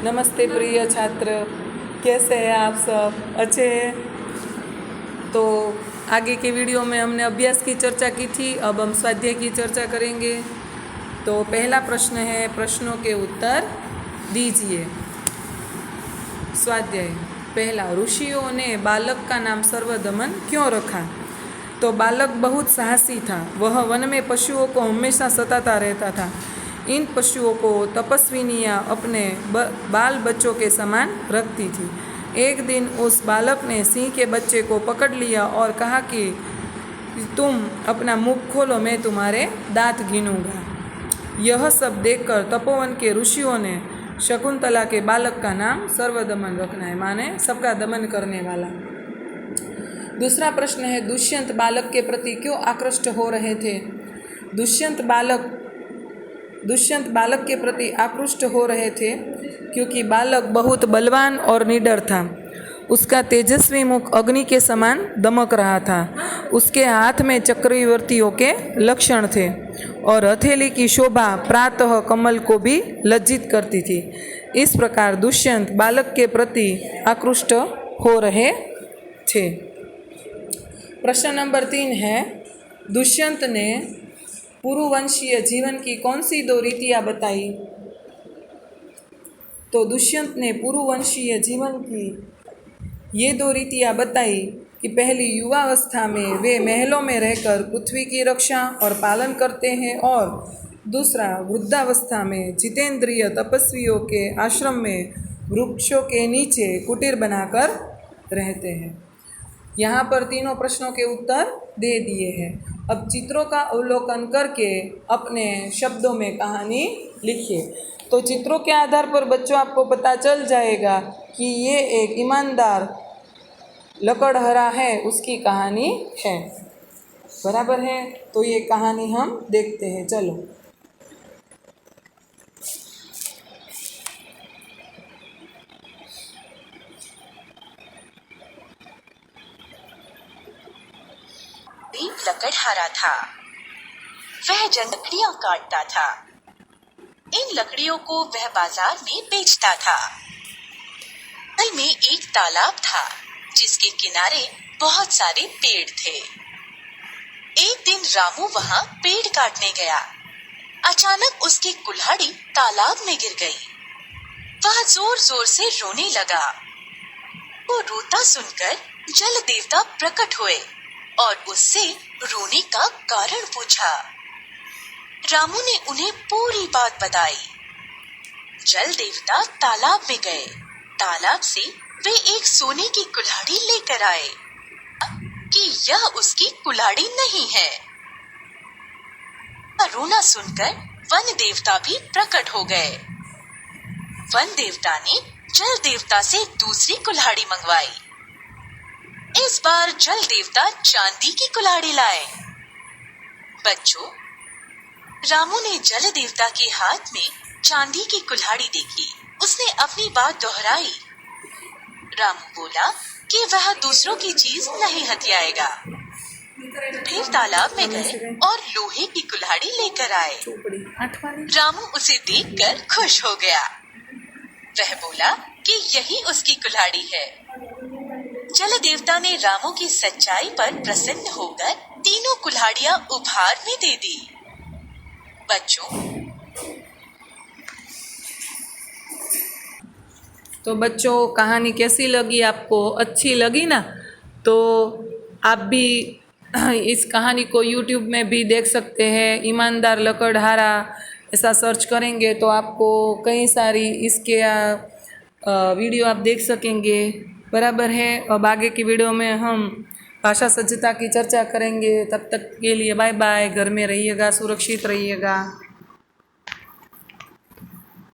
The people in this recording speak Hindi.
नमस्ते प्रिय छात्र, कैसे हैं आप सब? अच्छे हैं? तो आगे के वीडियो में हमने अभ्यास की चर्चा की थी, अब हम स्वाध्याय की चर्चा करेंगे। तो पहला प्रश्न है, प्रश्नों के उत्तर दीजिए। स्वाध्याय पहला, ऋषियों ने बालक का नाम सर्वदमन क्यों रखा? तो बालक बहुत साहसी था, वह वन में पशुओं को हमेशा सताता रहता था। इन पशुओं को तपस्विनियाँ अपने बाल बच्चों के समान रखती थी। एक दिन उस बालक ने सिंह के बच्चे को पकड़ लिया और कहा कि तुम अपना मुख खोलो, मैं तुम्हारे दांत गिनूंगा। यह सब देखकर तपोवन के ऋषियों ने शकुंतला के बालक का नाम सर्वदमन रखना है, माने सबका दमन करने वाला। दूसरा प्रश्न है, दुष्यंत बालक के प्रति क्यों आकृष्ट हो रहे थे? दुष्यंत बालक के प्रति आकृष्ट हो रहे थे क्योंकि बालक बहुत बलवान और निडर था। उसका तेजस्वी मुख अग्नि के समान दमक रहा था। उसके हाथ में चक्रवर्तियों के लक्षण थे और हथेली की शोभा प्रातः कमल को भी लज्जित करती थी। इस प्रकार दुष्यंत बालक के प्रति आकृष्ट हो रहे थे। प्रश्न नंबर 3 है, दुष्यंत ने पुरुवंशीय जीवन की कौन सी 2 रीतियाँ बताई? तो दुष्यंत ने पुरुवंशीय जीवन की ये 2 रीतियाँ बताई कि पहली, युवावस्था में वे महलों में रहकर पृथ्वी की रक्षा और पालन करते हैं, और दूसरा, वृद्धावस्था में जितेंद्रिय तपस्वियों के आश्रम में वृक्षों के नीचे कुटीर बनाकर रहते हैं। यहाँ पर तीनों प्रश्नों के उत्तर दे दिए हैं। अब चित्रों का अवलोकन करके अपने शब्दों में कहानी लिखिए। तो चित्रों के आधार पर बच्चों आपको पता चल जाएगा कि ये एक ईमानदार लकड़हारा है, उसकी कहानी है। बराबर है? तो ये कहानी हम देखते हैं, चलो। एक लकड़हारा था। वह लकड़ियां काटता था। इन लकड़ियों को वह बाजार में बेचता था। बगल में एक तालाब था जिसके किनारे बहुत सारे पेड़ थे। एक दिन रामू वहां पेड़ काटने गया। अचानक उसकी कुल्हाड़ी तालाब में गिर गई। वह जोर जोर से रोने लगा। वो रोता सुनकर जल देवता प्रकट हुए और उससे रोने का कारण पूछा। रामू ने उन्हें पूरी बात बताई। जल देवता तालाब में गए। तालाब से वे एक सोने की कुल्हाड़ी लेकर आए कि यह उसकी कुल्हाड़ी नहीं है। रोना सुनकर वन देवता भी प्रकट हो गए। वन देवता ने जल देवता से दूसरी कुल्हाड़ी मंगवाई। इस बार जल देवता चांदी की कुल्हाड़ी लाए। बच्चों, रामू ने जल देवता के हाथ में चांदी की कुल्हाड़ी देखी। उसने अपनी बात दोहराई। रामू बोला कि वह दूसरों की चीज नहीं हथियाएगा। फिर तालाब में गए और लोहे की कुल्हाड़ी लेकर आए। रामू उसे देखकर खुश हो गया। वह बोला कि यही उसकी कुल्हाड़ी है। जल देवता ने रामू की सच्चाई पर प्रसन्न होकर तीनों कुल्हाड़ियां उपहार में दे दी। तो बच्चों, कहानी कैसी लगी आपको? अच्छी लगी ना? तो आप भी इस कहानी को YouTube में भी देख सकते हैं। ईमानदार लकड़हारा ऐसा सर्च करेंगे तो आपको कई सारी इसके वीडियो आप देख सकेंगे। बराबर है? अब आगे की वीडियो में हम भाषा सज्जता की चर्चा करेंगे। तब तक के लिए बाय बाय। घर में रहिएगा, सुरक्षित रहिएगा।